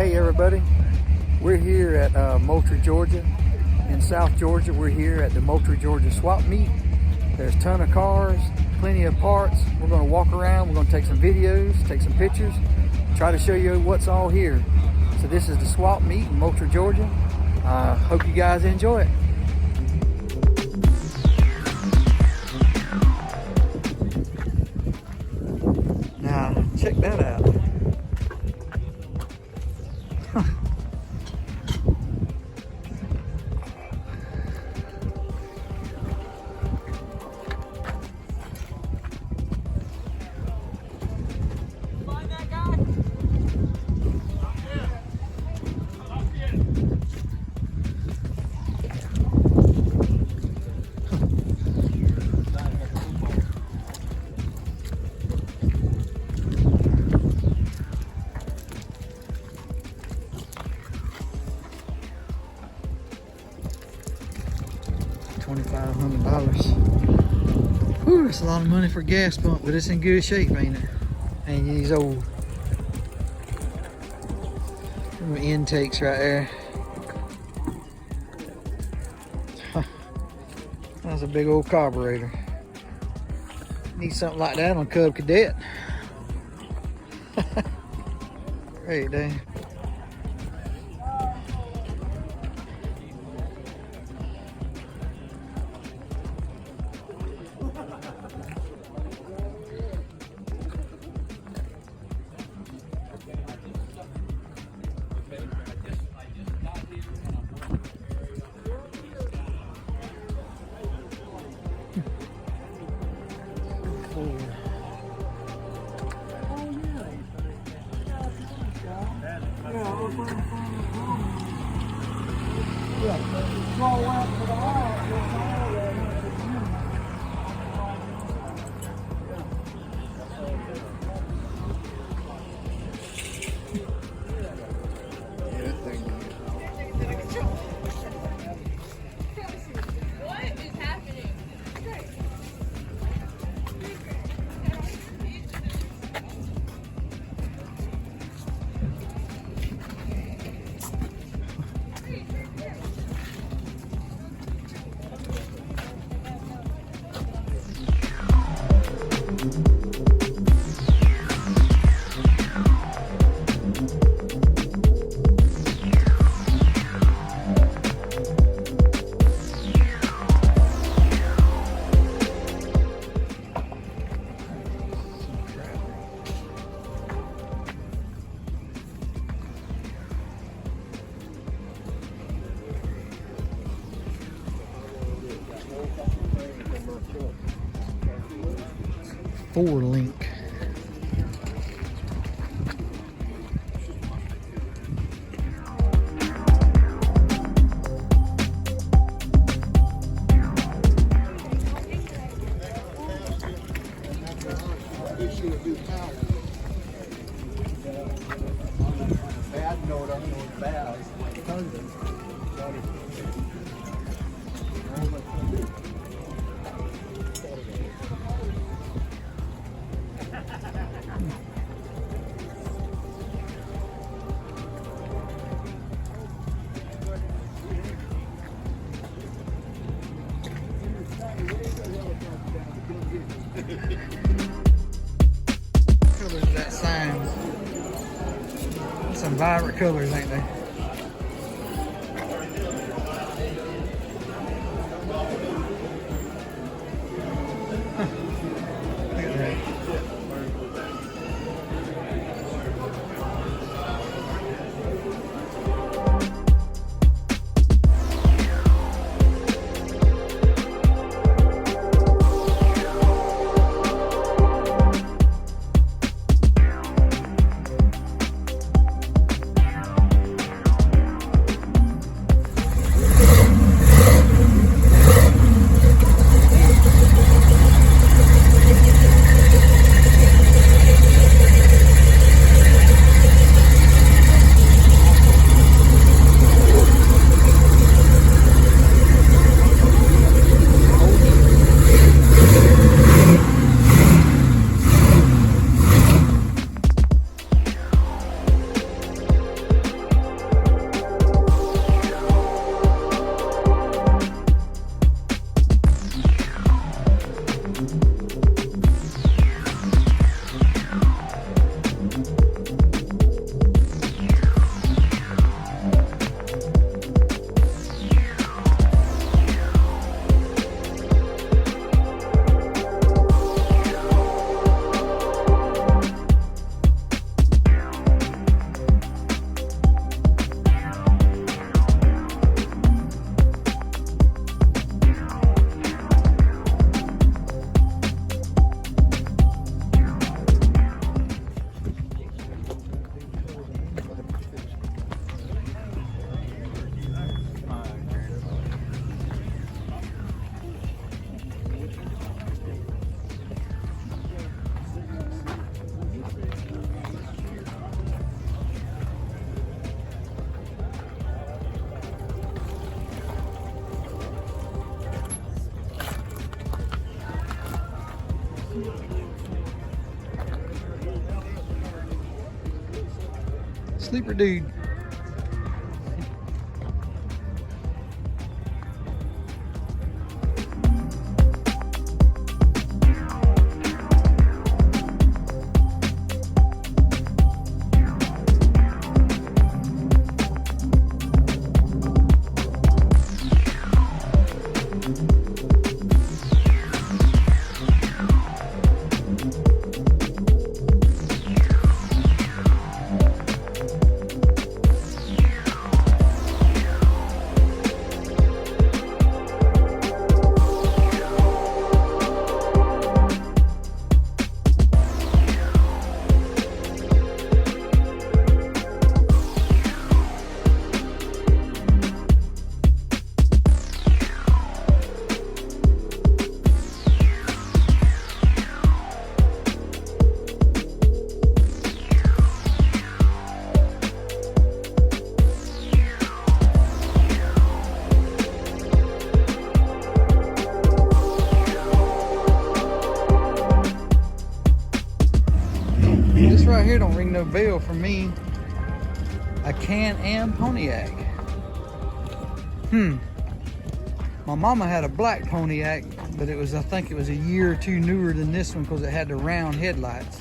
Hey everybody, we're here at Moultrie, Georgia. In South Georgia, we're here at the Moultrie, Georgia swap meet. There's a ton of cars, plenty of parts. We're going to walk around, we're going to take some videos, take some pictures, try to show you what's all here. So this is the swap meet in Moultrie, Georgia. Hope you guys enjoy it. Now, check that out. 2,500. Whew, that's a lot of money for a gas pump, but it's in good shape, ain't it? And these old intakes right there. That's a big old carburetor. Need something like that on Cub Cadet. Right there. Four-link. Bad note on those bags. Colors of that sign. Some vibrant colors, ain't they? Look at that. Sleeper dude. This right here don't ring no bell for me. A Can-Am Pontiac. My mama had a black Pontiac, but it was, I think it was a year or two newer than this one because it had the round headlights.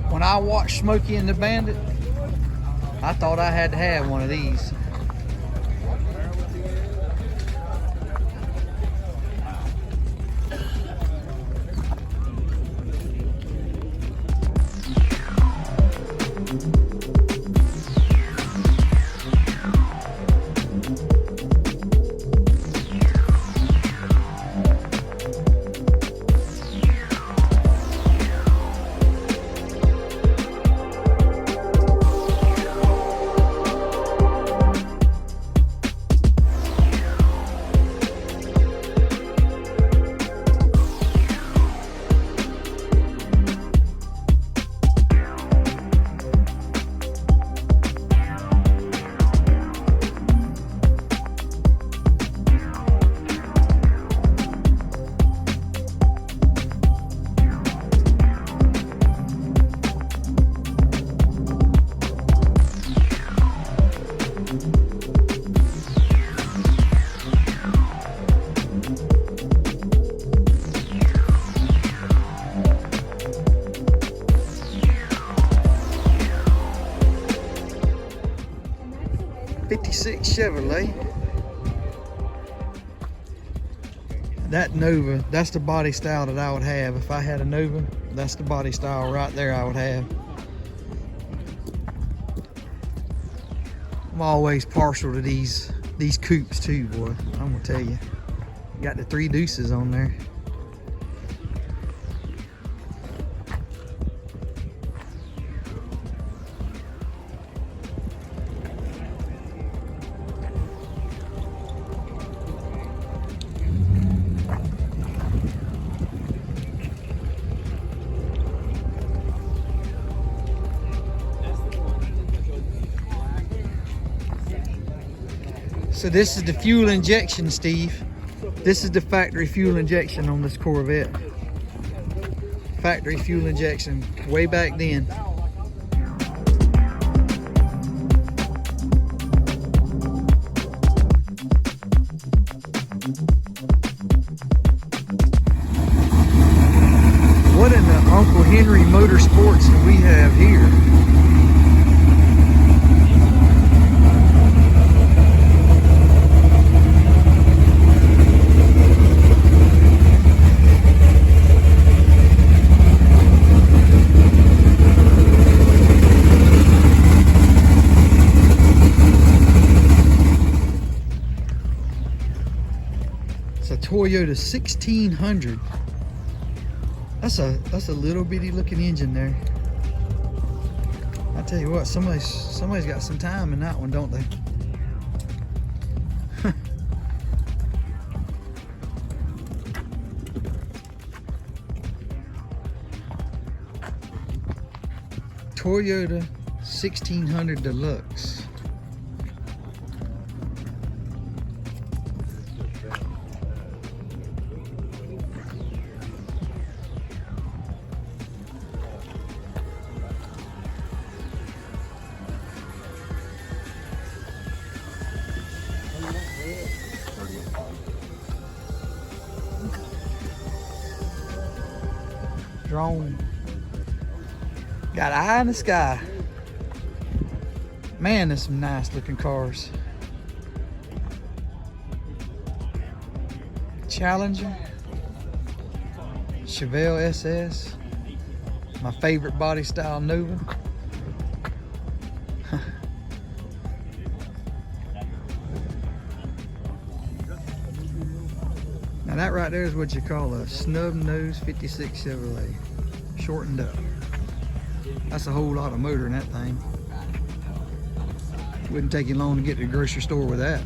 When I watched Smokey and the Bandit, I thought I had to have one of these. '56 Chevrolet. That Nova, that's the body style that I would have. If I had a Nova, that's the body style right there I would have. I'm always partial to these coupes too, boy. I'm gonna tell you. Got the 3 deuces on there. So this is the fuel injection, Steve. This is the factory fuel injection on this Corvette. Factory fuel injection, way back then. What in the Uncle Henry Motorsports do we have here? Toyota 1600. That's a little bitty looking engine there. I tell you what, somebody's got some time in that one, don't they? Toyota 1600 Deluxe. Drone. Got eye in the sky. Man, there's some nice looking cars. Challenger. Chevelle SS. My favorite body style Nova. Now that right there is what you call a snub nose 56 Chevrolet. Shortened up. That's a whole lot of motor in that thing. Wouldn't take you long to get to the grocery store with that.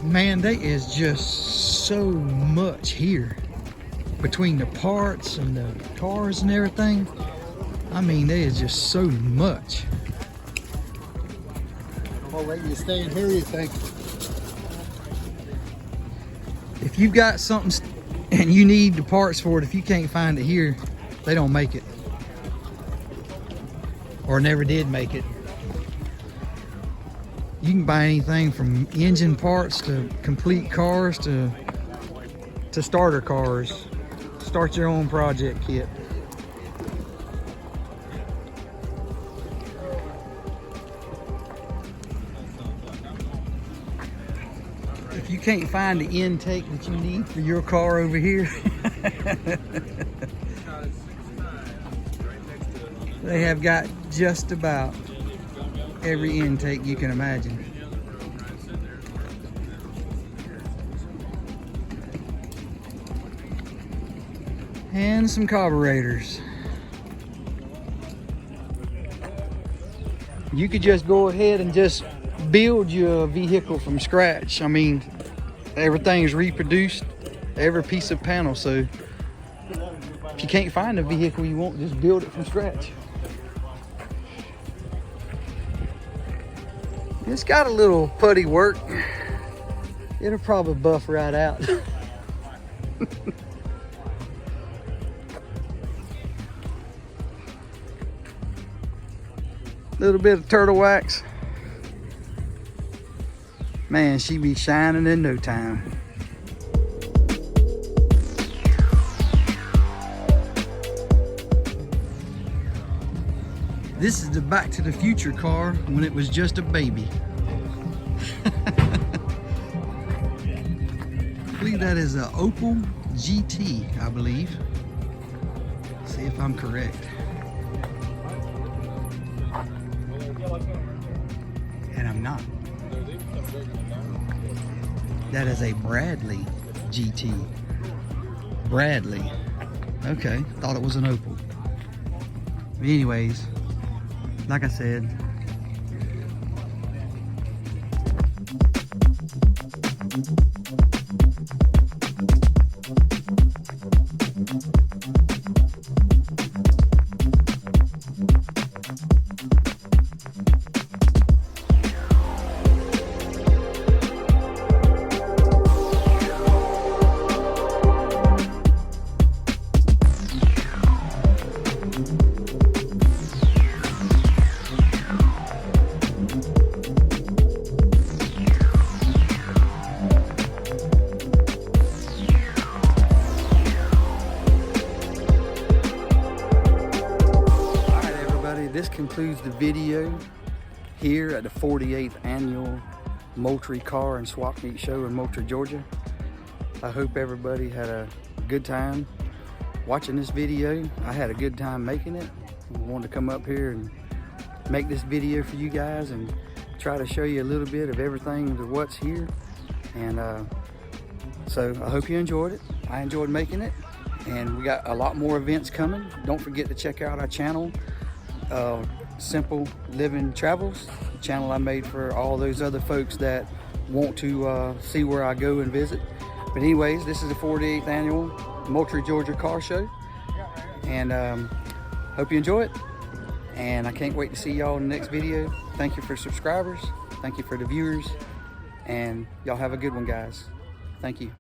Man, there is just so much here between the parts and the cars and everything. I mean, there is just so much. I'll let you stay in here, you think? If you've got something and you need the parts for it, if you can't find it here, they don't make it. Or never did make it. You can buy anything from engine parts to complete cars to starter cars. Start your own project kit. If you can't find the intake that you need for your car over here, they have got just about every intake you can imagine. And some carburetors. You could just go ahead and just build your vehicle from scratch. I mean, everything's reproduced, every piece of panel, so if you can't find a vehicle you want, just build it from scratch. It's got a little putty work. It'll probably buff right out. Little bit of turtle wax. Man, she be shining in no time. This is the Back to the Future car when it was just a baby. I believe that is an Opel GT, I believe. See if I'm correct. And I'm not. That is a Bradley GT. Bradley. Okay, thought it was an Opel. But anyways, like I said, this concludes the video here at the 48th annual Moultrie Car and Swap Meet Show in Moultrie, Georgia. I hope everybody had a good time watching this video. I had a good time making it. I wanted to come up here and make this video for you guys and try to show you a little bit of everything of what's here. And so I hope you enjoyed it. I enjoyed making it, and we got a lot more events coming. Don't forget to check out our channel, Simple Living Travels, the channel I made for all those other folks that want to see where I go and visit. But anyways, this is the 48th annual Moultrie, Georgia car show, and hope you enjoy it, and I can't wait to see y'all in the next video. Thank you for subscribers, thank you for the viewers, and y'all have a good one, guys. Thank you.